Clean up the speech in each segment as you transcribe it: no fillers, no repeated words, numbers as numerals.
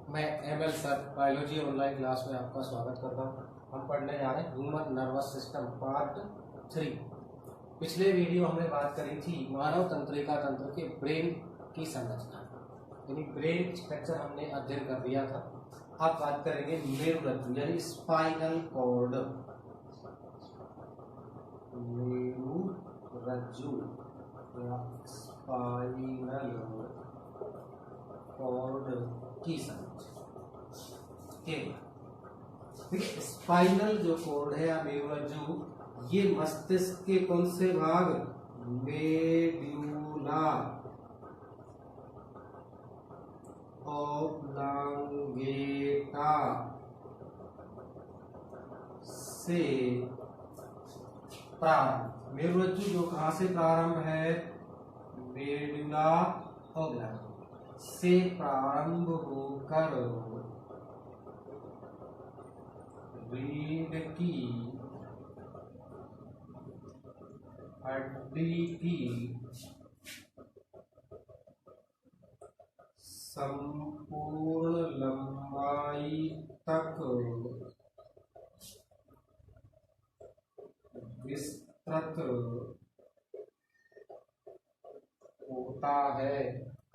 मैं ML sir biology online class में आपका स्वागत करता हूँ। हम पढ़ने जा रहे हैं ह्यूमन नर्वस सिस्टम पार्ट 3। पिछले वीडियो हमने बात करी थी मानव तंत्रिका तंत्र के ब्रेन की संरचना, यानी ब्रेन स्ट्रक्चर हमने अध्ययन कर लिया था। अब बात करेंगे मेरुरज्जु यानी स्पाइनल कॉर्ड। मेरुरज्जु या स्पाइनल कॉर्ड की संरचना। देखिए स्पाइनल जो कॉर्ड है या मेरुरज्जु, ये मस्तिष्क के कौन से भाग, मेड्यूला ऑब्लांगेटा से प्रारंभ। मेरुरज्जु जो कहां से प्रारंभ है, मेडुला ऑब्लांगेटा से प्रारंभ होकर रीढ़ की हड्डी की संपूर्ण लंबाई तक विस्तृत होता है।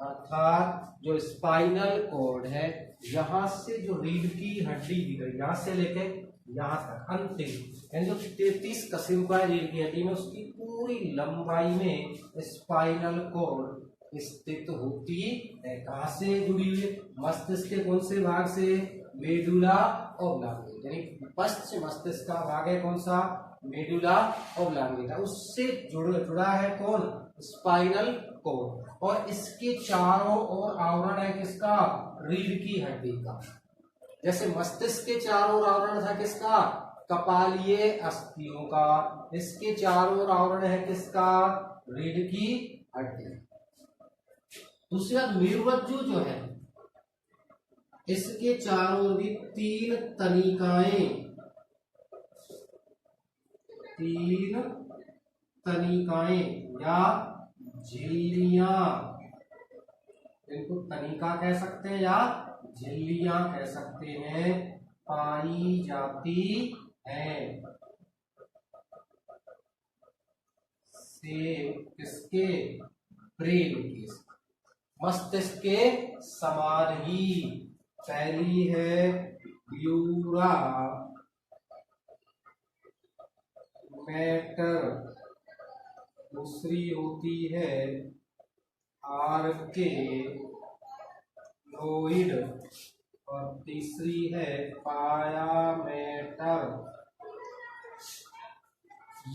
अर्थात जो स्पाइनल कॉर्ड है, यहाँ से जो रीढ़ की हड्डी दी गई, यहाँ से लेके यहाँ तक अंतिम यानी जो 33 कशेरुकाएं रीढ़ की हड्डी में, उसकी पूरी लंबाई में स्पाइनल कॉर्ड स्थित होती है। कहाँ से जुड़ी हुई है, मस्तिष्क के कौन से भाग से, मेडुला ऑब्लांगेटा, यानी पश्च मस्तिष्क का भाग है कौन सा, मेडुला ऑब्लांगेटा, उससे जुड़ा है कौन, स्पाइनल कॉर्ड। और इसके चारों ओर आवरण है किसका, रीढ़ की हड्डी का। जैसे मस्तिष्क के चारों ओर आवरण था किसका, कपालीय अस्थियों का, इसके चारों ओर आवरण है किसका, रीढ़ की हड्डी। दूसरी बात, मेरुरज्जु जो है इसके चारों ओर भी तीन तनिकाएं या झिल्लियां, इनको तनिका कह सकते हैं या झिल्लियां कह सकते हैं, पाई जाती हैं। से किसके, ब्रेन के, मस्तिष्क के समान ही। पहली है ड्यूरा मैटर, दूसरी होती है आर्केनोइड और तीसरी है पायामेटर।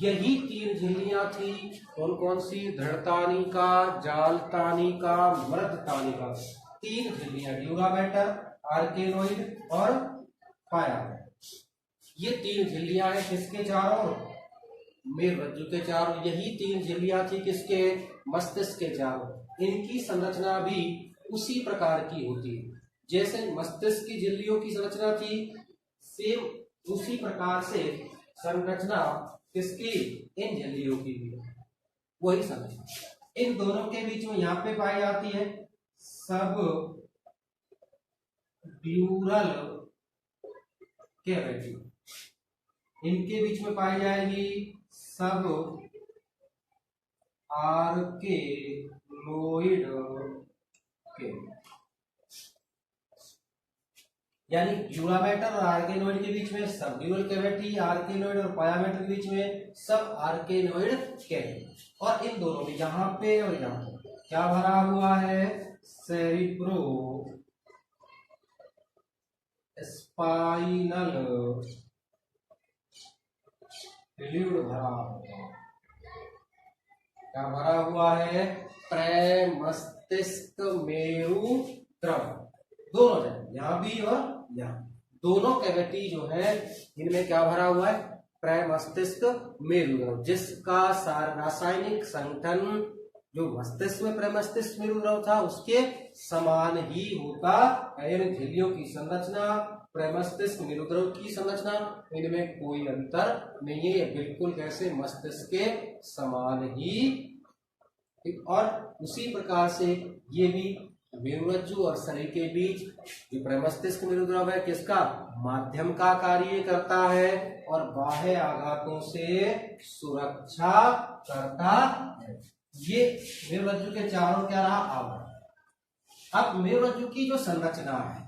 यही तीन झिल्लियां थी, कौन कौन सी, दृढ़तानिका, जालतानिका, मृदतानिका। तीन झिल्लियां, ड्यूरा मैटर, आर्केनोइड और पायामेटर। ये तीन झिल्लियां हैं किसके चारों, मेरुरज्जु के चारों। यही तीन झिल्लियां थी किसके, मस्तिष्क के चारों। इनकी संरचना भी उसी प्रकार की होती है जैसे मस्तिष्क की झिल्लियों की संरचना थी, सेम उसी प्रकार से संरचना किसकी, इन झिल्लियों की भी वही संरचना। इन दोनों के बीच में यहाँ पे पाई जाती है सब ड्यूरल कैविटी, इनके बीच में पाई जाएगी सब आर्केनोइड कैविटी, यानी ड्यूरा मैटर और आर्केनोइड के बीच में सब ड्यूरल कैविटी, आर्केनोइड और पायामेटर के बीच में सब आर्केनोइड कैविटी। और इन दोनों में यहाँ पे और यहाँ पे क्या भरा हुआ है, सेरिब्रो स्पाइनल फ्लूइड भरा हुआ। क्या भरा हुआ है, प्रमस्तिष्क मेरु द्रव, दोनों जगह, यहाँ भी और यहाँ, दोनों कैविटी जो है इनमें क्या भरा हुआ है, प्रमस्तिष्क मेरु द्रव, जिसका रासायनिक संगठन जो मस्तिष्क में प्रमस्तिष्क मेरु द्रव था उसके समान ही होता है। इन झिल्लियों की संरचना, प्रमस्तिष्क मेरु द्रव की संरचना, इनमें कोई अंतर नहीं है, बिल्कुल कैसे मस्तिष्क के समान ही। और उसी प्रकार से ये भी मेरुरज्जु और शरीर के बीच जो प्रमस्तिष्क मेरुद्रव है किसका, माध्यम का कार्य करता है और बाह्य आघातों से सुरक्षा करता है। ये मेरुरज्जु के चारों क्या रहा, आवरण। अब मेरुरज्जु की जो संरचना है,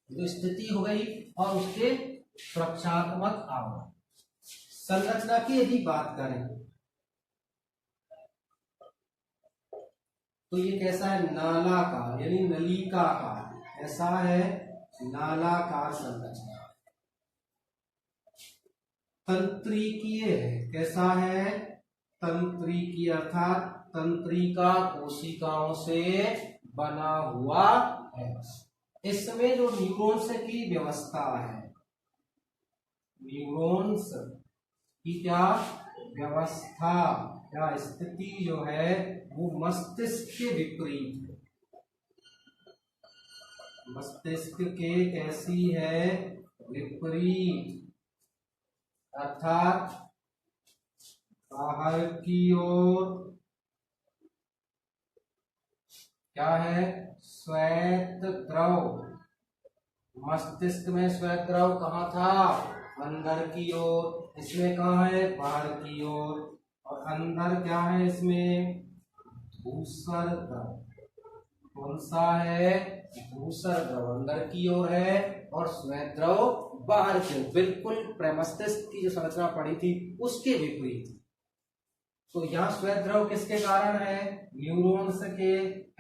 जो स्थिति हो गई और उसके सुरक्षात्मक आवरण। संरचना की यदि बात करें तो ये कैसा है, नालाकार यानी नलिकाकार, ऐसा है नालाकार संरचना। तंत्रिकीय है, कैसा है, तंत्रिकीय अर्थात तंत्रिका कोशिकाओं से बना हुआ है। इसमें जो न्यूरॉन्स की व्यवस्था है, न्यूरॉन्स की क्या व्यवस्था या स्थिति जो है वो मस्तिष्क के विपरीत है। मस्तिष्क के कैसी है, विपरीत, अर्थात बाहर की ओर क्या है, श्वेत द्रव। मस्तिष्क में श्वेत द्रव कहाँ था, अंदर की ओर। इसमें कहाँ है, बाहर की ओर। और अंदर क्या है, इसमें धूसर द्रव। कौन सा है, धूसर द्रव अंदर की ओर है और श्वेत द्रव बाहर की ओर। बिल्कुल मस्तिष्क की जो संरचना पड़ी थी उसके विपरीत। तो यहाँ श्वेत द्रव किसके कारण है, न्यूरॉन्स के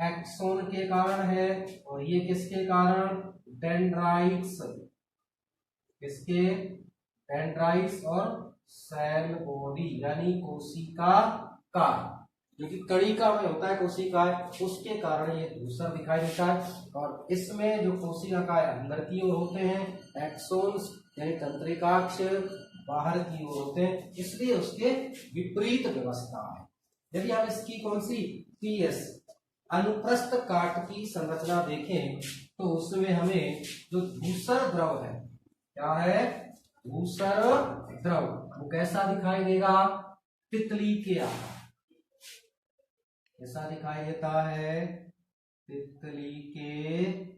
एक्सोन के कारण है। और ये किसके कारण, डेंड्राइट्स, किसके, डेंड्राइट्स और सेल बॉडी यानी कोशिका का, जो कि कणिका में होता है कोशिका, उसके कारण ये धूसर दिखाई देता है। और इसमें जो कोशिका का अंदर की ओर होते हैं एक्सोन्स यानी तंत्रिकाक्ष, बाहर की ओर होते हैं, इसलिए उसके विपरीत व्यवस्था है। यदि हम इसकी कौन सी, पीएस अनुप्रस्थ काट की संरचना देखें तो उसमें हमें जो धूसर द्रव है, क्या है, धूसर द्रव, वो कैसा दिखाई देगा, तितली के आकार, कैसा दिखाई देता है, तितली के।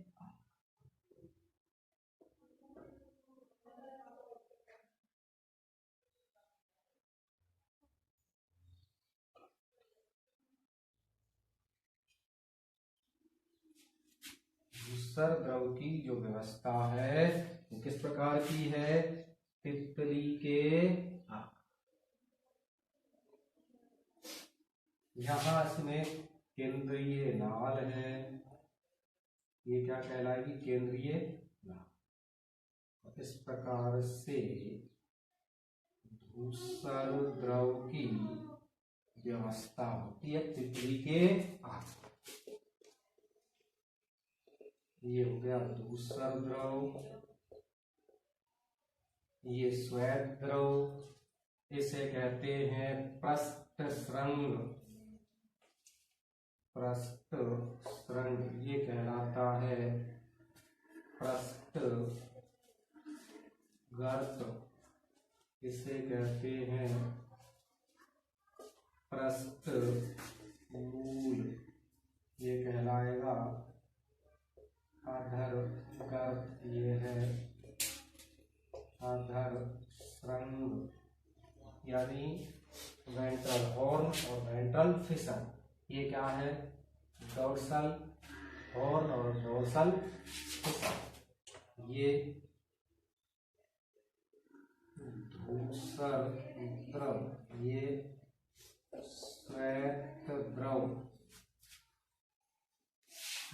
धूसर द्रव की जो व्यवस्था है वो किस प्रकार की है, तितली के आकार। यहाँ इसमें केंद्रीय नाल है, ये क्या कहलाएगी, केंद्रीय नाल। इस प्रकार से धूसर द्रव की व्यवस्था होती है तितली के आकार। ये हो गया धूसर द्रव, ये श्वेत द्रव, इसे कहते हैं पृष्ठ श्रृंग। पृष्ठ श्रृंग ये कहलाता है पृष्ठ गर्त, इसे कहते हैं पृष्ठ मूल, ये कहलाएगा अधर गर्त, ये है अधर श्रृंग यानी वेंट्रल हॉर्न और वेंट्रल फिशर। ये क्या है, डोर्सल हॉर्न और डोर्सल फिशर। ये धूसर द्रव, ये श्वेत द्रव,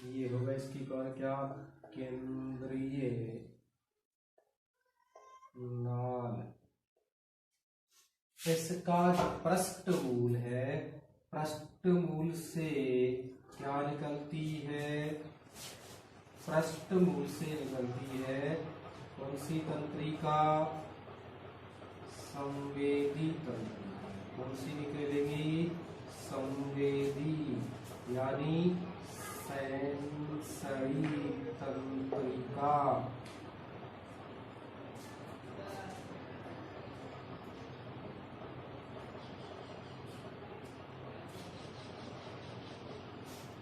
ये होगा इसकी कौन, क्या, केंद्रीय नाल। इसका जो पृष्ठमूल है, पृष्ठमूल से क्या निकलती है, पृष्ठमूल से निकलती है कौन सी तंत्रिका, संवेदी तंत्रिका। कौन सी निकलेगी, संवेदी यानी सेंसरी तंत्रिका।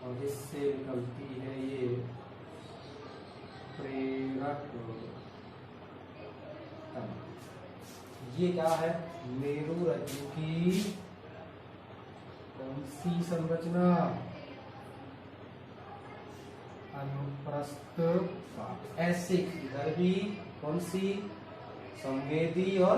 और इससे निकलती है ये प्रेरक तंत्र। ये क्या है, मेरुरज्जु की कौन सी संरचना, अनुप्रस्थ काट। ऐसे इधर भी कौन सी, संवेदी, और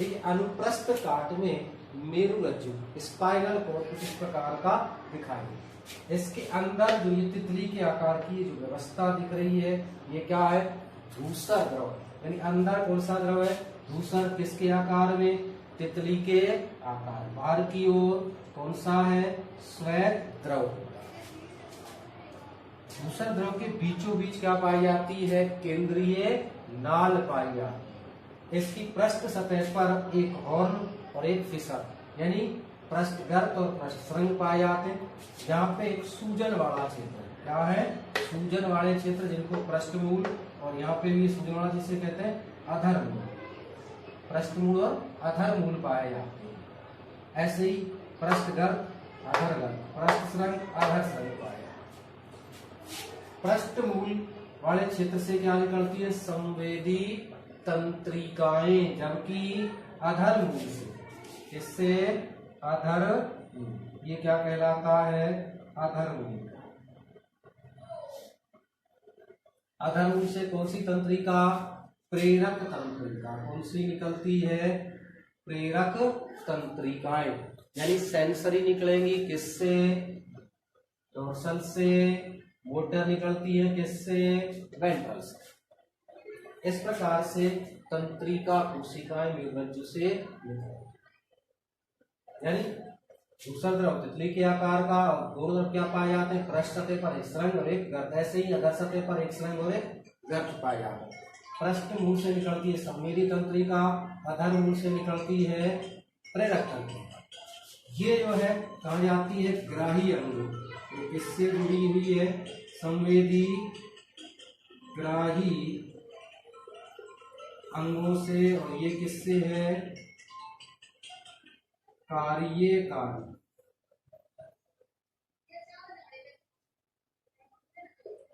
एक अनुप्रस्थ काट में मेरुरज्जु स्पाइनल कॉर्ड कुछ इस प्रकार का दिखाई। इसके अंदर जो ये तितली के आकार की जो व्यवस्था दिख रही है, ये क्या है, धूसर द्रव, यानी अंदर कौन सा द्रव है, धूसर। किसके आकार में, तितली के आकार। बाहर की ओर कौन सा है, श्वेत द्रव। धूसर द्रव के बीचों बीच क्या पाई जाती है, केंद्रीय नाल पाई जाती है। इसकी पृष्ठ सतह पर एक हॉर्न और एक फिसर, यानी पृष्ठगर्त और पृष्ठश्रृंग पाए जाते हैं। यहाँ पे एक सूजन वाला क्षेत्र, क्या है, सूजन वाले क्षेत्र, जिनको पृष्ठमूल, और यहाँ पे भी सूजन वाला जिसे कहते हैं अधरमूल। पृष्ठमूल और अधरमूल पाए जाते हैं। ऐसे ही पृष्ठगर्त, अधरगर्त, पृष्ठश्रृंग, अधरश्रृंग पाए जाते हैं। पृष्ठमूल वाले क्षेत्र से क्या निकलती है, संवेदी तंत्रिकाएं, जबकि अधरमूल से, इससे अधरमूल, ये क्या कहलाता है, अधरमूल। अधरमूल से कौन सी तंत्रिका, प्रेरक तंत्रिका। कौन सी निकलती है, प्रेरक तंत्रिकाएं, यानी सेंसरी निकलेंगी किससे, डोर्सल से। मोटर निकलती है किससे, वेंट्रल से। इस प्रकार से तंत्रिका कोशिकाएं मेरुरज्जु से निकलती, यानी दूसरा द्रव तितली के आकार का, और दो द्रव क्या पाए जाते हैं, पृष्ठ सतह पर एक श्रृंग और एक गर्त। ऐसे ही अधर सतह पर एक श्रृंग और एक गर्त पाए जाते हैं। पृष्ठ मूल से निकलती है संवेदी तंत्रिका, अधर मूल से निकलती है प्रेरक तंत्रिका। ये जो है कहा जाती है ग्राही अंग, तो किससे जुड़ी हुई है, संवेदी ग्राही अंगों से, और ये किससे है, कार्यकारी,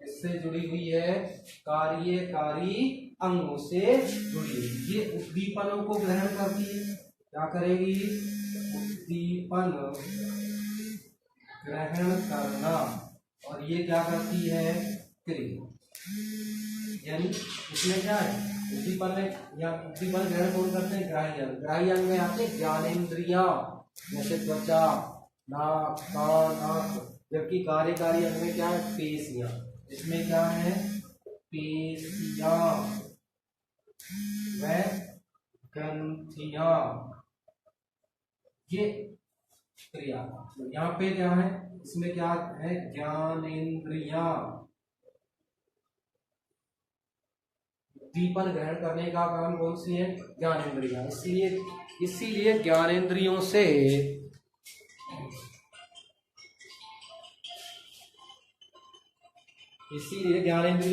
इससे जुड़ी हुई है, कार्यकारी अंगों से जुड़ी हुई। ये उद्दीपनों को ग्रहण करती है, क्या करेगी, उद्दीपन ग्रहण करना, और ये क्या करती है, क्रिया। यानी इसमें क्या है, उद्दीपन या उद्दीपन ग्रहण कौन करते हैं, ग्राही अंग। ग्राही अंग में आते हैं ज्ञानेंद्रियां, जैसे त्वचा, नाक, कान, आंख। जबकि कार्यकारी अंग में क्या है, पेशियां। इसमें क्या है, पेशियां व ग्रंथियां, ये क्रिया। तो यहाँ पे क्या है, इसमें क्या है, ज्ञानेंद्रियां, उद्दीपन ग्रहण करने का काम कौन सी है, ज्ञानेंद्रियां। इसीलिए ज्ञानेंद्रियों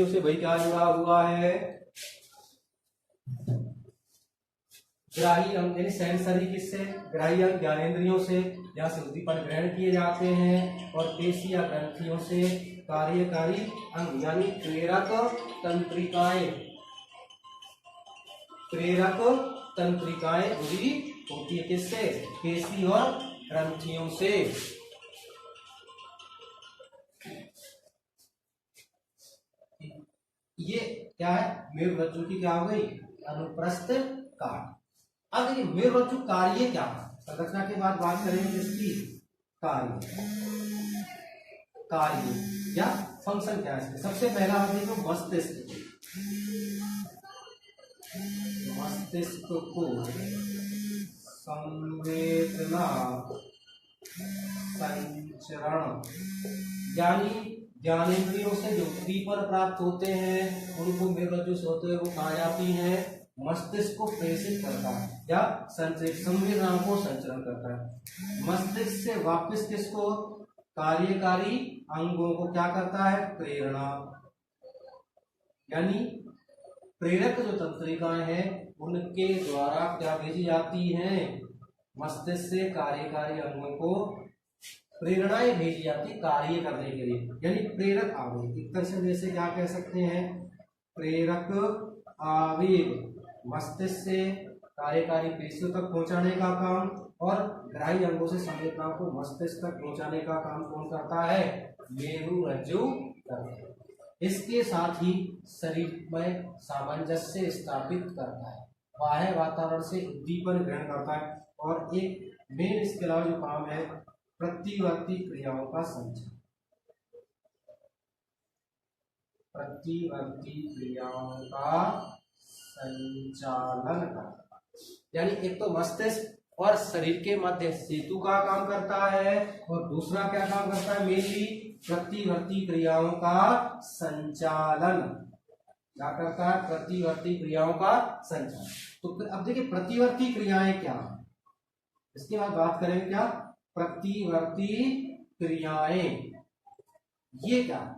से भाई क्या जुड़ा हुआ है, ग्राही अंग, यानी सेंसरी किससे, ग्राही अंग ज्ञानेंद्रियों से, जहाँ से उद्दीपन ग्रहण किए जाते हैं, और पेशी या ग्रंथियों से कार्यकारी अंग, यानी प्रेरक तंत्रिकाएं, प्रेरक तंत्रिकाएं जुड़ी होती है किससे, पेशी और ग्रंथियों से। ये क्या है, मेरुरज्जु की क्या हो गई, अनुप्रस्थ काट। अब देखिए मेरुरज्जु कार्य क्या है, संरचना के बाद बात करेंगे इसकी कार्य, कार्य या फंक्शन क्या है। सबसे पहला हम देखो मस्तिष्क, मस्तिष्क को संवेदना संचरण, यानी ज्ञानेंद्रियों से जो उद्दीपन प्राप्त होते हैं उनको मेरुरज्जु से होते हुए वो कहा जाती है, मस्तिष्क को प्रेषित करता है या संचरित, संवेदना को संचरण करता है। मस्तिष्क से वापस किसको, कार्यकारी अंगों को क्या करता है, प्रेरणा, यानी प्रेरक जो तंत्रिकाएं हैं उनके द्वारा क्या भेजी जाती हैं, मस्तिष्क से कार्यकारी अंगों को प्रेरणाएं भेजी जाती कार्य करने के लिए, यानी प्रेरक आवेग। एक तरह से जैसे क्या कह सकते हैं, प्रेरक आवेग मस्तिष्क से कार्यकारी पेशियों तक पहुंचाने का काम और ग्राही अंगों से संवेदनाओं को मस्तिष्क तक पहुंचाने का काम कौन करता है, मेरुरज्जु करता है। इसके साथ ही शरीर में सामंजस्य स्थापित करता है, बाह्य वातावरण से उद्दीपन ग्रहण करता है, और एक मेन इसके अलावा जो काम है प्रतिवर्ती क्रियाओं का संचालन, प्रतिवर्ती क्रियाओं का संचालन करता है। यानी एक तो मस्तिष्क और शरीर के मध्य सेतु का काम करता है, और दूसरा क्या काम करता है, मेनली प्रतिवर्ती क्रियाओं का संचालन। क्या करता है, प्रतिवर्ती क्रियाओं का संचालन। तो फिर अब देखिए प्रतिवर्ती क्रियाएं क्या है, इसके बाद बात करेंगे क्या, प्रतिवर्ती क्रियाएं ये क्या है।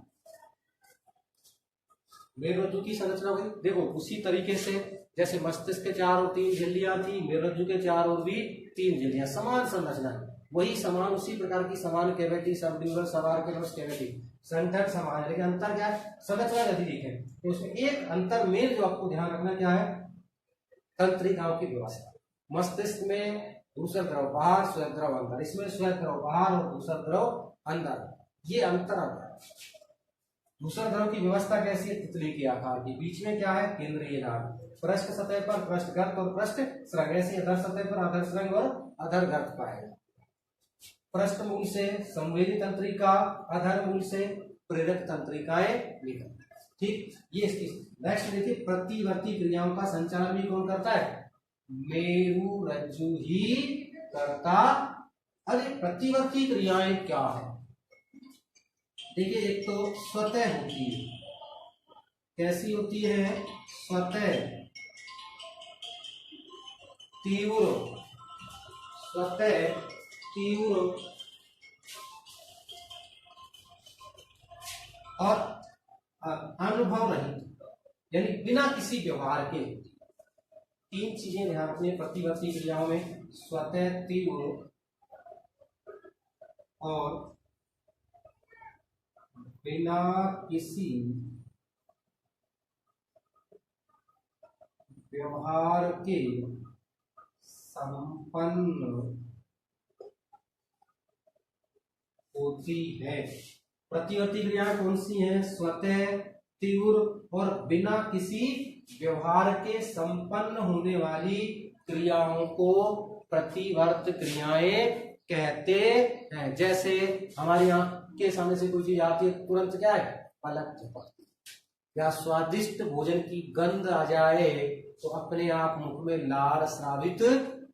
मेरुरज्जु की संरचना हुई, देखो उसी तरीके से जैसे मस्तिष्क के 4 और 3 झिल्लियां थी, मेरुरज्जु के 4 और भी 3 झिल्लियां, समान संरचना है, वही समान उसी प्रकार की समान कैविटी, सबड्यूरल, सवार के कैविटी, संघटक समान है, लेकिन अंतर क्या है, संरचना यदि देखें तो उसमें एक अंतर मेन जो आपको ध्यान रखना क्या है, तंत्रिकाओं की व्यवस्था। मस्तिष्क में दूसरा द्रव बाहर, श्वेत द्रव अंदर, इसमें श्वेत द्रव बाहर और दूसरा द्रव अंदर, ये अंतर आता है। दूसरा द्रव की व्यवस्था कैसी है, तितली के आकार की, बीच में क्या है, केंद्रीय नाभ, पृष्ठ सतह पर पृष्ठगर्त और पृष्ठ स्रंग, ऐसे अधर सतह पर अधर स्रंग और अधर गर्त पाएगा। पृष्ठ मूल से संवेदी तंत्रिका, अधर मूल से प्रेरक तंत्रिकाएं निकलती है। ठीक, ये इसकी नेक्स्ट देखिए, प्रतिवर्ती क्रियाओं का संचालन भी कौन करता है, मेरुरज्जु ही करता। अरे प्रतिवर्ती क्रियाएं क्या है, देखिए एक तो स्वतः होती है, कैसी होती है, स्वतः तीव्र, स्वतः तीव्र और अनुभव रहित, यानी बिना किसी व्यवहार के। 3 चीजें ध्यान रखनी प्रतिवर्ती क्रियाओं में, स्वतः तीव्र और बिना किसी व्यवहार के संपन्न होती है। प्रतिवर्ती क्रियाएं कौन सी हैं, स्वतः तीव्र और बिना किसी व्यवहार के संपन्न होने वाली क्रियाओं को प्रतिवर्त क्रियाएं कहते हैं। जैसे हमारे यहाँ के सामने से कोई चीज आती है, तुरंत क्या है, पलक झपकती, या स्वादिष्ट भोजन की गंध आ जाए तो अपने आप मुख में लार स्रावित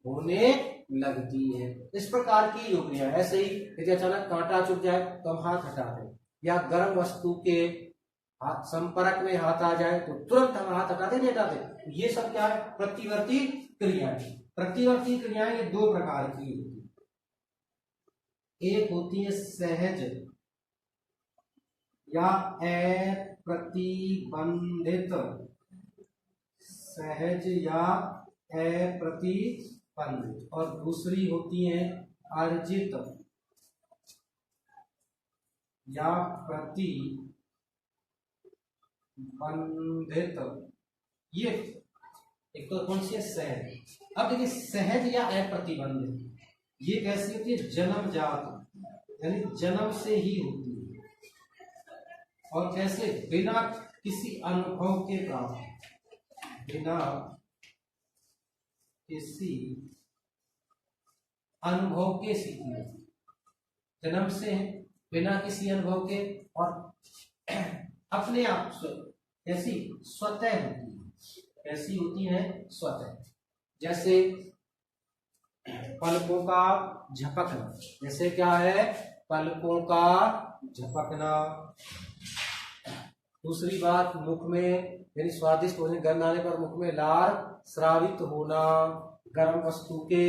होने लगती है। इस प्रकार की जो क्रिया, ऐसे ही यदि अचानक कांटा चुभ जाए तो हम हाथ हटाते हैं, या गर्म वस्तु के हाथ संपर्क में हाथ आ जाए तो तुरंत हम हाथ हटाते नहीं हटाते, ये सब क्या है, प्रतिवर्ती क्रियाएं। प्रतिवर्ती क्रियाएं ये 2 प्रकार की होती है, एक होती है सहज या अप्रतिबंधित, सहज या अप्रतिबंधित, और दूसरी होती है अर्जित या प्रतिबंधित। ये एक तो कौन सी है, सहज। अब देखिए सहज या अप्रतिबंधित ये कैसी होती है, जन्मजात, यानी जन्म से ही होती है, और कैसे, बिना किसी अनुभव के प्राप्त, बिना किसी अनुभव के सीखी है, जन्म से बिना किसी अनुभव के, और अपने आप से कैसी, स्वतः होती है, कैसी होती है, स्वतः। जैसे पलकों का झपकना, जैसे क्या है, पलकों का झपकना। दूसरी बात, मुख में यानी स्वादिष्ट भोजन गंध आने पर मुख में लार स्रावित होना, गर्म वस्तु के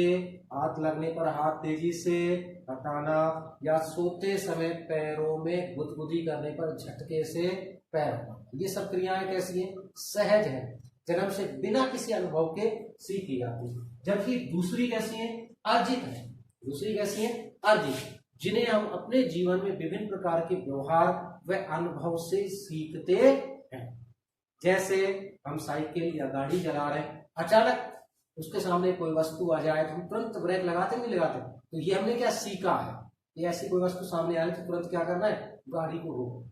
हाथ लगने पर हाथ तेजी से हटाना, या सोते समय पैरों में गुदगुदी करने पर झटके से पैर हटाना, ये सब क्रियाएं कैसी हैं, सहज है, जन्म से बिना किसी अनुभव के सीखी जाती है। जबकि दूसरी कैसी है, अर्जित है। दूसरी कैसी है, अर्जित, जिन्हें हम अपने जीवन में विभिन्न प्रकार के व्यवहार व अनुभव से सीखते हैं। जैसे हम साइकिल या गाड़ी चला रहे हैं, अचानक उसके सामने कोई वस्तु आ जाए तो हम तुरंत ब्रेक लगाते नहीं लगाते, तो ये हमने क्या सीखा है। ये ऐसी कोई वस्तु सामने आ रही तो तुरंत क्या करना है, गाड़ी को रोको,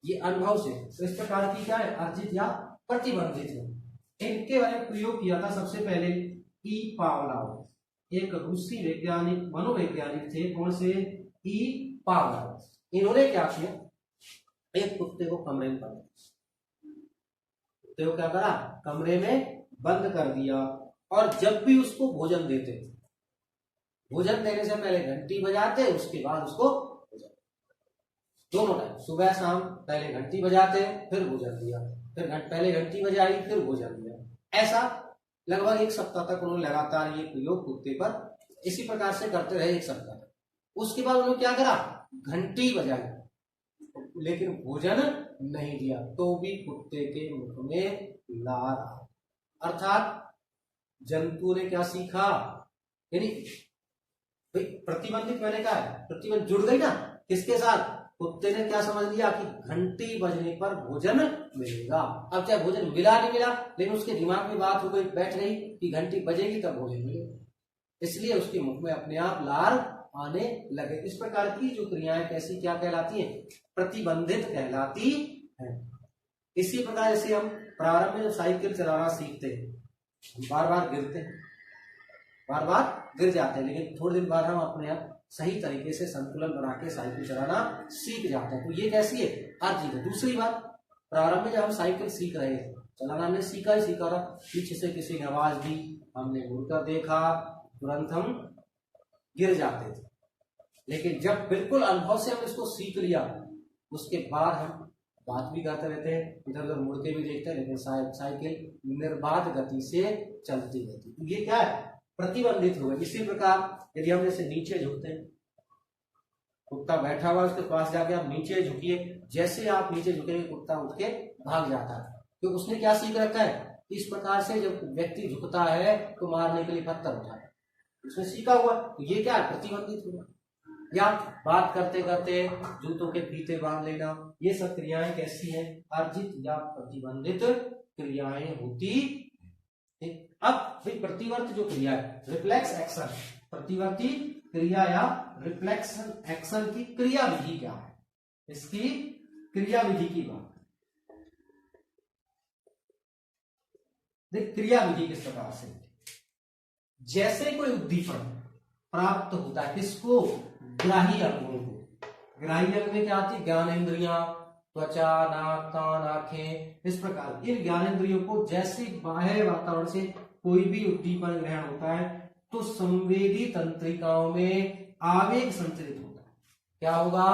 ये अनुभव से। तो इस प्रकार की क्या है, अर्जित या प्रतिबंधित है। इनके बारे में प्रयोग किया था सबसे पहले ई पावलोव, एक रूसी वैज्ञानिक मनोवैज्ञानिक थे। कौन से, ई पावलोव। इन्होंने क्या किया, एक कुत्ते को कमरे में बंद, कुत्ते को क्या करा, कमरे में बंद कर दिया, और जब भी उसको भोजन देते, भोजन देने से पहले घंटी बजाते, उसके बाद उसको भोजन, दोनों टाइम सुबह शाम, पहले घंटी बजाते फिर भोजन दिया, फिर पहले घंटी बजाई फिर भोजन दिया। ऐसा लगभग 1 सप्ताह तक उन्होंने लगातार ये प्रयोग कुत्ते पर इसी प्रकार से करते रहे 1 सप्ताह। उसके बाद उन्होंने क्या करा, घंटी बजाई लेकिन भोजन नहीं दिया, तो भी कुत्ते के मुख में लार आ, अर्थात जंतु ने क्या सीखा, यानी प्रतिबंधित मैंने कहा है, प्रतिबंध जुड़ गई ना किसके साथ, कुत्ते ने क्या समझ लिया कि घंटी बजने पर भोजन मिलेगा। अब चाहे भोजन मिला नहीं मिला, लेकिन उसके दिमाग में बात हो गई, बैठ गई कि घंटी बजेगी तब भोजन मिलेगा, इसलिए उसके मुख में अपने आप लार आने लगे। इस प्रकार की जो क्रियाएं कैसी क्या कहलाती हैं, प्रतिबंधित कहलाती हैं। इसी प्रकार जैसे हम प्रारंभ में जब साइकिल चलाना सीखते हैं, बार बार गिरते हैं, बार बार गिर जाते हैं, लेकिन थोड़े दिन बाद हम अपने आप सही तरीके से संतुलन बना के साइकिल चलाना सीख जाते हैं। तो ये कैसी है, अर्जित है। दूसरी बात, प्रारंभ में जब हम साइकिल सीख रहे थे, चलाना हमने सीखा ही सीखा रहा, पीछे से किसी ने आवाज दी, हमने मुड़कर देखा, तुरंत हम गिर जाते थे। लेकिन जब बिल्कुल अनुभव से हम इसको सीख लिया, उसके बाद हम बात भी करते रहते हैं, इधर उधर मुड़ के भी देखते हैं, लेकिन साइकिल निर्बाध गति से चलती रहती। तो ये क्या है, प्रतिबंधित हुआ। इसी प्रकार यदि हम जैसे नीचे झुकते हैं, कुत्ता बैठा हुआ उसके पास जाके आप नीचे झुकिए, जैसे आप नीचे झुकेंगे कुत्ता उठ के भाग जाता है, तो उसने क्या सीख रखा है, इस प्रकार से जब व्यक्ति झुकता है तो मारने के लिए पत्थर उठाए, उसने सीखा हुआ। तो ये क्या है, प्रतिबंधित हुआ। या बात करते करते जूतों के फीते बांध लेना, ये सब क्रियाएं कैसी हैं, अर्जित या प्रतिबंधित क्रियाएं होती। अब प्रतिवर्ती जो क्रिया है, रिफ्लेक्स एक्शन, प्रतिवर्ती क्रिया या रिफ्लेक्शन एक्शन की क्रिया विधि क्या है, इसकी क्रिया विधि की बात। देख क्रिया विधि किस प्रकार से, जैसे कोई उद्दीपन प्राप्त होता है किसको, ग्राही अंगों को। ग्राही अंग में क्या आती है, ज्ञानेंद्रियां, त्वचा, नाक, कान, आंखें, इस प्रकार इन ज्ञानेंद्रियों को जैसे बाह्य वातावरण से कोई भी उद्दीपन ग्रहण होता है तो संवेदी तंत्रिकाओं में आवेग संचरित होता है। क्या होगा,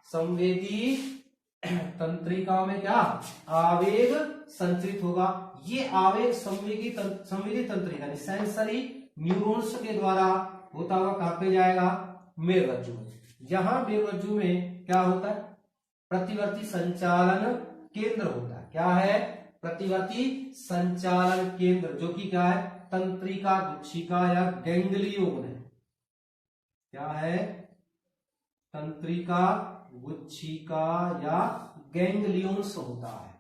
संवेदी तंत्रिकाओं में क्या आवेग संचरित होगा। ये आवेग संवेदी तंत्रिका सेंसरी न्यूरॉन्स के द्वारा होता हुआ कहां पे जाएगा, मेरुरज्जु में। जहां मेरुरज्जु में क्या होता है, प्रतिवर्ती संचालन केंद्र होता है। क्या है, प्रतिवर्ती संचालन केंद्र, जो कि क्या है, तंत्रिका गुच्छिका या गैंग्लियोन है। क्या है, तंत्रिका गुच्छिका या गैंग्लियोन्स होता है।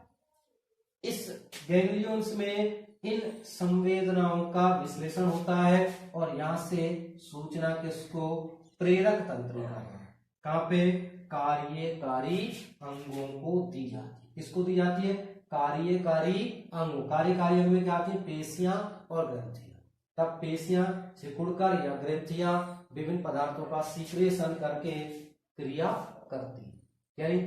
इस गैंग्लियोन्स में इन संवेदनाओं का विश्लेषण होता है और यहां से सूचना किसको, प्रेरक तंत्रिका है। कहां पे, कार्यकारी अंगों को दी जाती है। किसको दी जाती है, कार्यकारी अंगों। कार्यकारी अंग में क्या आती है, पेशियां और ग्रंथियां। तब पेशियां सिकुड़कर या ग्रंथियां विभिन्न पदार्थों का सीक्रेशन करके क्रिया करती है। यानी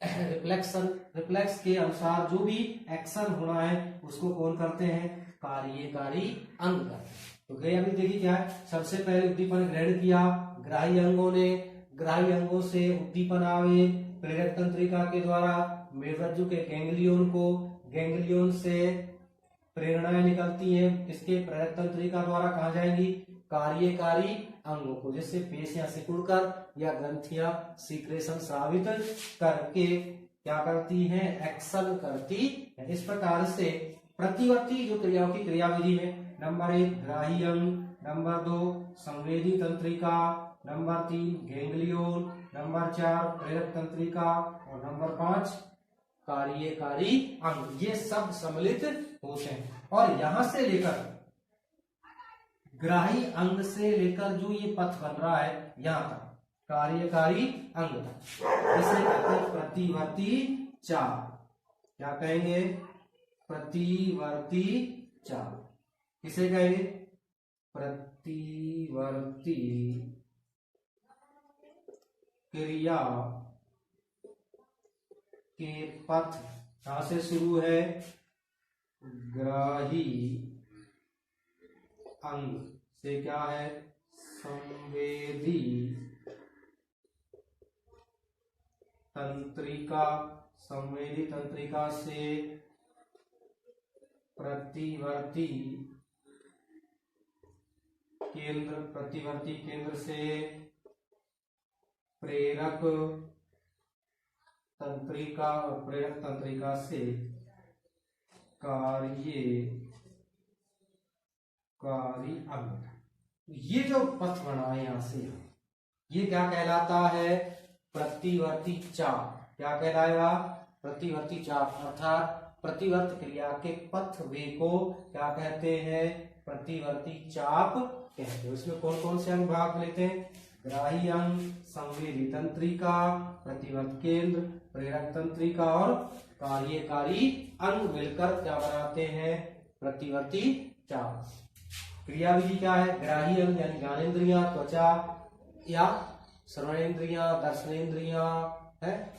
रिफ्लेक्स के अनुसार जो भी एक्शन होना है उसको कौन करते हैं, कार्यकारी अंग करते हैं। तो क्रिया भी देखिए क्या है, सबसे पहले उद्दीपन ग्रहण किया ग्राही अंगों ने, ग्राही अंगों से उद्दीपन आवे प्रेरक तंत्रिका के द्वारा मेरुरज्जु के गैंग्लियोन को, गैंग्लियोन से प्रेरणाएं निकलती हैं इसके प्रेरक तंत्रिका द्वारा कहा जाएंगी, कार्यकारी अंगों को, जैसे पेशियां सिकुड़कर या ग्रंथियां सीक्रेशन स्रावित करके क्या करती हैं, एक्शन करती है। इस प्रकार से प्रतिवर्ती जो क्रियाओं की क्रियाविधि में नंबर 1 ग्राही अंग, नंबर 2 संवेदी तंत्रिका, नंबर 3 गैंग्लियोन, नंबर 4 प्रेरक तंत्रिका और नंबर 5 कार्यकारी अंग। ये सब सम्मिलित होते हैं और यहां से लेकर ग्राही अंग से लेकर जो ये पथ बन रहा है यहां तक कार्यकारी अंग तक, इसे कहते हैं प्रतिवर्ती चाप। क्या कहेंगे? प्रतिवर्ती चाप। किसे कहेंगे? प्रतिवर्ती क्रिया के पथ कहां से शुरू है? ग्राही अंग से क्या है? संवेदी तंत्रिका, संवेदी तंत्रिका से प्रतिवर्ती केंद्र, प्रतिवर्ती केंद्र से प्रेरक तंत्रिका और प्रेरक तंत्रिका से कार्यकारी अंग। ये जो पथ बना है यहां से, ये क्या कहलाता है? प्रतिवर्ती चाप। क्या कहलाएगा? प्रतिवर्ती चाप। अर्थात प्रतिवर्त क्रिया के पथ वे को क्या कहते हैं? प्रतिवर्ती चाप कहते हैं। इसमें कौन कौन से अंग भाग लेते हैं? ग्राही अंग, संवेदी तंत्रिका, प्रतिवर्त केंद्र, प्रेरक तंत्रिका और कार्यकारी अंग मिलकर क्या बनाते हैं? प्रतिवर्ती चाप। क्रिया विधि क्या है? ग्राही अंग यानी ज्ञानेन्द्रियां, त्वचा या श्रवणेन्द्रियां, दर्शनेन्द्रियां है,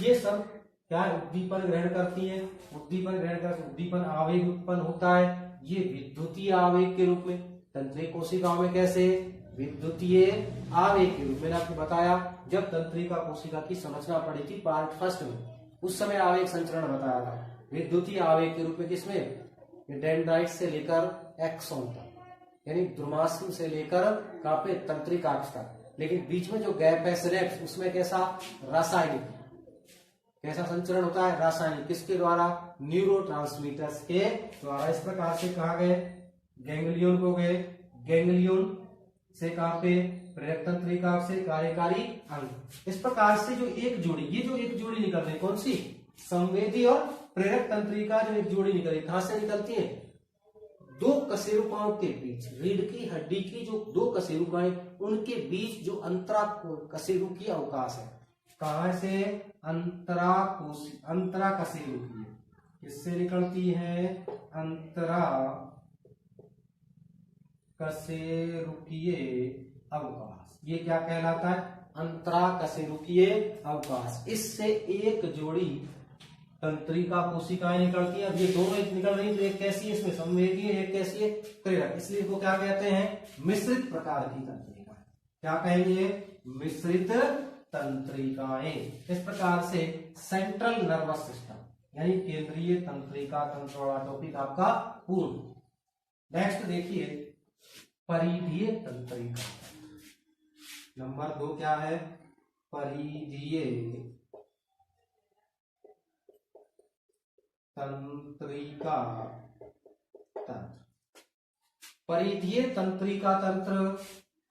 ये सब क्या उद्दीपन ग्रहण करती है। उद्दीपन ग्रहण कर उद्दीपन आवेग उत्पन्न होता है, ये विद्युतीय आवेग के रूप में। तंत्रिका कोशिकाओं में कैसे? विद्युतीय आवेग के रूप में। मैंने आपको बताया जब तंत्रिका कोशिका की संरचना पढ़ी थी पार्ट फर्स्ट में, उस समय आवेग संचरण बताया था। विद्युतीय आवेग के रूप में किसमें? डेंड्राइट से लेकर एक्सोन तक, यानी ध्रुमास्म से लेकर कहां पे? तंत्रिका तक। लेकिन बीच में जो गैप है सिनेप्स, उसमें कैसा? रासायनिक। कैसा संचरण होता है? रासायनिक। किसके द्वारा? न्यूरोट्रांसमीटर्स के द्वारा। इस प्रकार से कहा गए गैंग्लियन को गए, गैंग्लियन से कहां पे? प्रेरक तंत्रिका से कार्यकारी अंग। इस प्रकार से जो एक जोड़ी, ये जो एक जोड़ी निकल रही, कौन सी? संवेदी और प्रेरक तंत्रिका जो एक जोड़ी निकल रही, कहां से निकलती है? दो कशेरुकाओं के बीच, रीढ़ की हड्डी की जो दो कशेरुकाएं, उनके बीच जो अंतरा कशेरुकीय अवकाश है, कहां से? अंतरा कशेरुकीय। किससे निकलती है? अंतरा कशेरुकीय अवकाश। ये क्या कहलाता है? अंतरा कशेरुकीय अवकाश। इससे एक जोड़ी तंत्रिका कोशिकाएं निकलती है। अब ये दोनों निकल रही, तो एक कैसी है? इसमें संवेदी है, एक कैसी है? प्रेरक। इसलिए इसको क्या कहते हैं? मिश्रित प्रकार की तंत्रिका। क्या कहेंगे? मिश्रित तंत्रिकाएं। इस प्रकार से सेंट्रल नर्वस सिस्टम यानी केंद्रीय तंत्रिका तंत्र वाला टॉपिक आपका पूर्ण। नेक्स्ट देखिए परिधीय तंत्रिका। नंबर 2 क्या है? परिधीय तंत्रिका तंत्र। परिधीय तंत्रिका तंत्र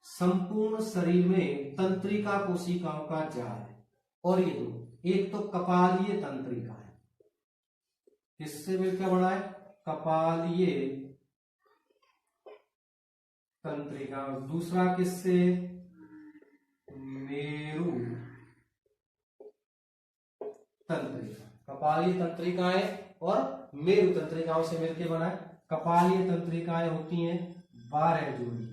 संपूर्ण शरीर में तंत्रिका कोशिकाओं का जाल है। और ये दो, एक तो कपालीय तंत्रिका है, किससे मिलकर बना है? कपालीय तंत्रिका। दूसरा किससे? मेरु तंत्रिका। कपालीय तंत्रिकाएं और मेरु तंत्रिकाओं से मिलकर बना है। कपालीय तंत्रिकाएं होती हैं 12 जोड़ी।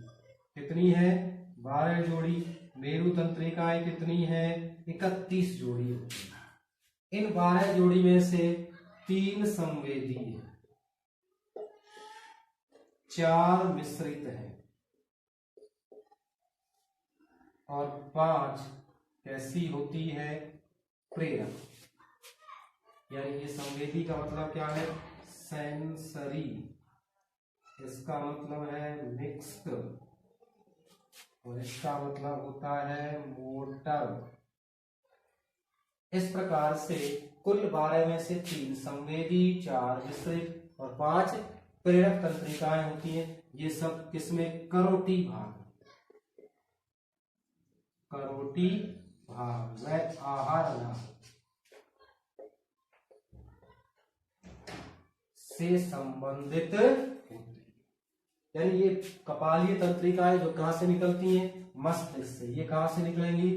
कितनी है? 12 जोड़ी। मेरु तंत्रिकाएं कितनी है? 31 जोड़ी होती है। इन 12 जोड़ी में से 3 संवेदी है, 4 मिश्रित है और 5 कैसी होती है? प्रेरक। यानी ये संवेदी का मतलब क्या है? सेंसरी। इसका मतलब है मिक्स्ड और इसका मतलब होता है मोटर। इस प्रकार से कुल 12 में से 3 संवेदी, 4 मिश्रित और 5 प्रेरक तंत्रिकाएं होती हैं। ये सब किसमें? करोटी भाग। करोटी भाग व आहार नाल से संबंधित होते हैं। यानी ये कपालीय तंत्रिकाएं जो कहां से निकलती हैं, मस्तिष्क से। ये कहां से निकलेंगी,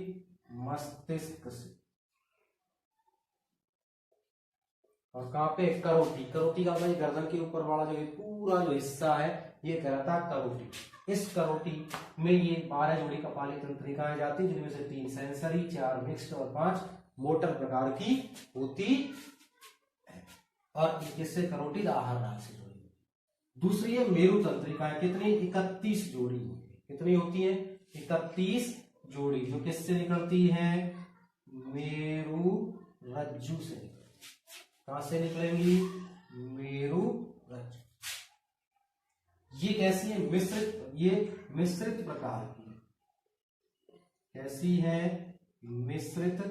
मस्तिष्क से। और कहां पे, करोटी। करोटी का मतलब गर्दन के ऊपर वाला जो पूरा जो हिस्सा है ये कहलाता है करोटी। इस करोटी में ये 12 जोड़ी कपालीय तंत्रिकाएं जाती हैं, जिनमें से 3 सेंसरी, 4 मिक्स्ड और 5 मोटर प्रकार की होती है। और इससे करोटिड आहार नाल से जुड़ी है। दूसरी है मेरु तंत्रिकाएं। कितनी, 31 जोड़ी होती है। कितनी होती है, 31 जोड़ी, जो किससे निकलती है, मेरु रज्जु से। कहां से निकलेंगी, मेरु रज्जु। ये कैसी है, मिश्रित। ये मिश्रित प्रकार की। कैसी है, मिश्रित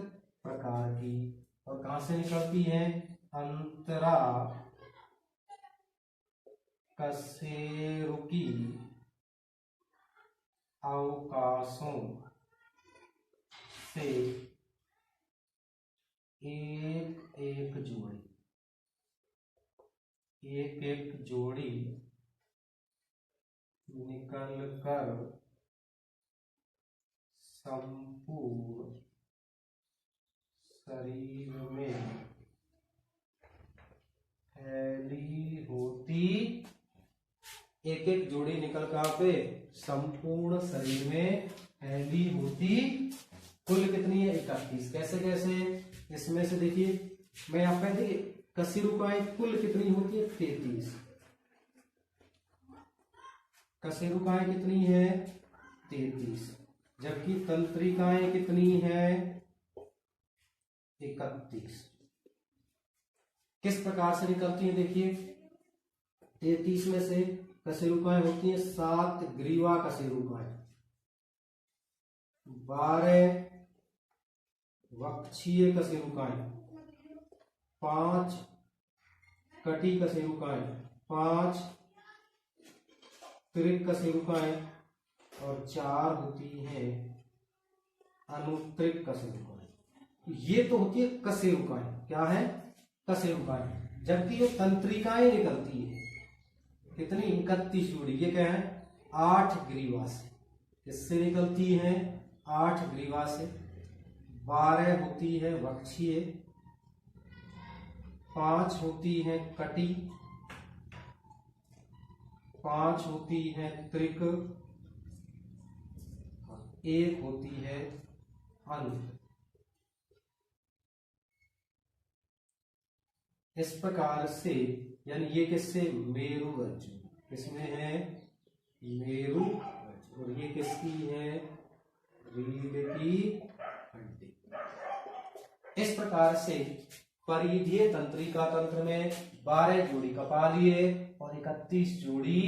प्रकार की। और कहां से निकलती है, अंतरा कशेरुकी अवकाशों से एक एक जोड़ी निकल कर संपूर्ण शरीर में फैली होती। एक एक जोड़ी निकल कहां पे, संपूर्ण शरीर में फैली होती। कुल कितनी है, 31। कैसे कैसे, इसमें से देखिए, मैं यहाँ पे देखिए कशेरुकाएं कुल कितनी होती है, 33। कशेरुकाएं कितनी है, 33। जबकि तंत्रिकाएं कितनी है, 31। किस प्रकार से निकलती है, देखिए 33 में से कशेरुकाएं होती हैं 7 ग्रीवा कशेरुकाएं, 12 वक्षीय कशेरुकाएं, 5 कटी कशेरुकाएं, 5 त्रिक कशेरुकाएं और 4 होती हैं अनुत्रिक कशेरुकाएं। ये तो होती है कशेरुकाएं। क्या है, कशेरुकाएं। जबकि जो तंत्रिकाएं निकलती है कितनी, 31 जोड़ी। ये क्या है, 8 ग्रीवा से। किससे निकलती है, 8 ग्रीवा से। 12 होती है वक्षीय, 5 होती है कटी, 5 होती है त्रिक, 1 होती है अनु। इस प्रकार से, यानी ये किससे, मेरु रज्जु। किसमें है, मेरु रज्जु। और ये किसकी है, रीढ़ की हड्डी। इस प्रकार से परिधीय तंत्रिका तंत्र में 12 जोड़ी कपालीय और 31 जोड़ी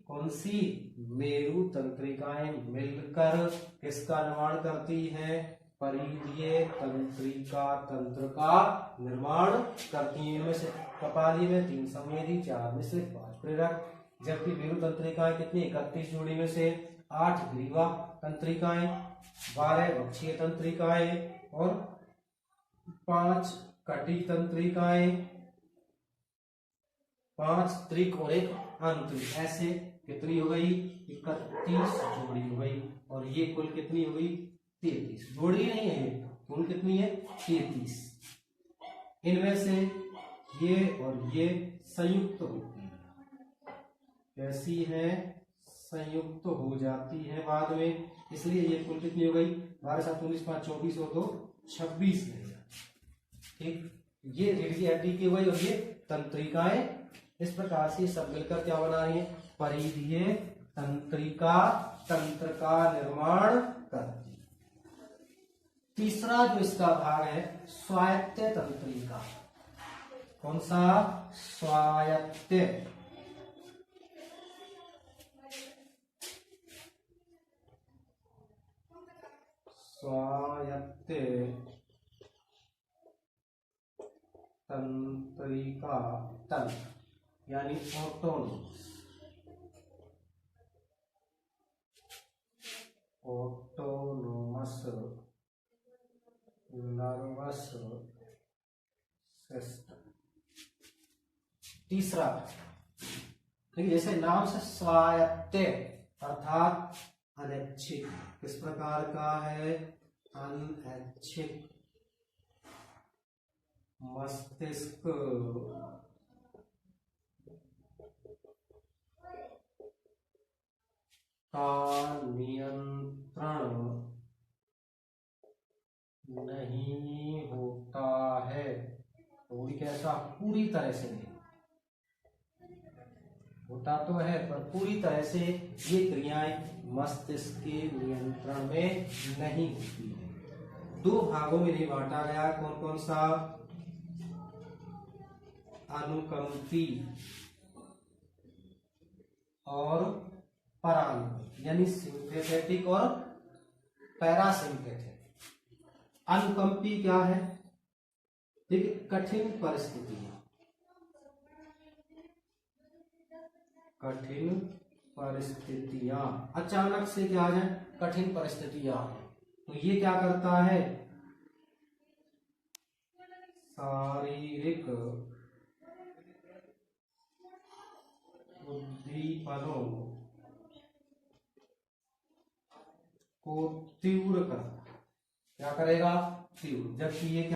कौन सी, मेरु तंत्रिकाएं मिलकर किसका निर्माण करती हैं, परिधीय तंत्रिका तंत्र का निर्माण करती हैं। इनमें से कपाली में 3 संवेदी, 4 मिश्रित, 5 प्रेरक। जबकि मेरु तंत्रिकाएं कितनी, 31 जोड़ी में से 8 ग्रीवा तंत्रिकाएं, 12 वक्षीय तंत्रिकाएं और 5 कटी तंत्रिकाएं, 5 त्रिक और 1 आंतरिक। ऐसे कितनी हो गई, 31 जोड़ी हो गई। और ये कुल कितनी हो गई, 33 जोड़ी नहीं है, कुल कितनी है, 33। इनमें से ये और ये संयुक्त होती है। कैसी है, संयुक्त हो जाती है बाद में। इसलिए ये कुल कितनी हो गई, 12 7 19 5 24 और 2 26 रहेगा। ठीक, ये रीढ़ की हड्डी की हुई और ये तंत्रिकाएं। इस प्रकार से सब मिलकर क्या बना रही है, परिधीय तंत्रिका तंत्र का निर्माण करती है। तीसरा जो इसका भाग है, स्वायत्त तंत्रिका। कौन सा, स्वायत्त। स्वायत्त तंत्रिका तंत्र, यानी ऑटोनोमस। Autonomous system. तीसरा, देखिए जैसे नाम से स्वायत्त अर्थात अनैच्छिक, किस प्रकार का है? अनैच्छिक मस्तिष्क का नियंत्रण नहीं होता है। पूरी कैसा? पूरी तरह से नहीं होता तो है, पर पूरी तरह से ये क्रियाएं मस्तिष्क के नियंत्रण में नहीं होती है। दो भागों में नहीं बांटा गया, कौन कौन सा? अनुकंपी और परानुकंपी, यानी सिंपैथेटिक और पैरासिम्पैथेटिक। अनुकंपी क्या है? देखिए कठिन परिस्थितियां, कठिन परिस्थितियां अचानक से क्या आ जाए? कठिन परिस्थितियां, तो ये क्या करता है? शारीरिक उद्दीपनों को तीव्र करता है। क्या करेगा? तीव्र। जबकि ये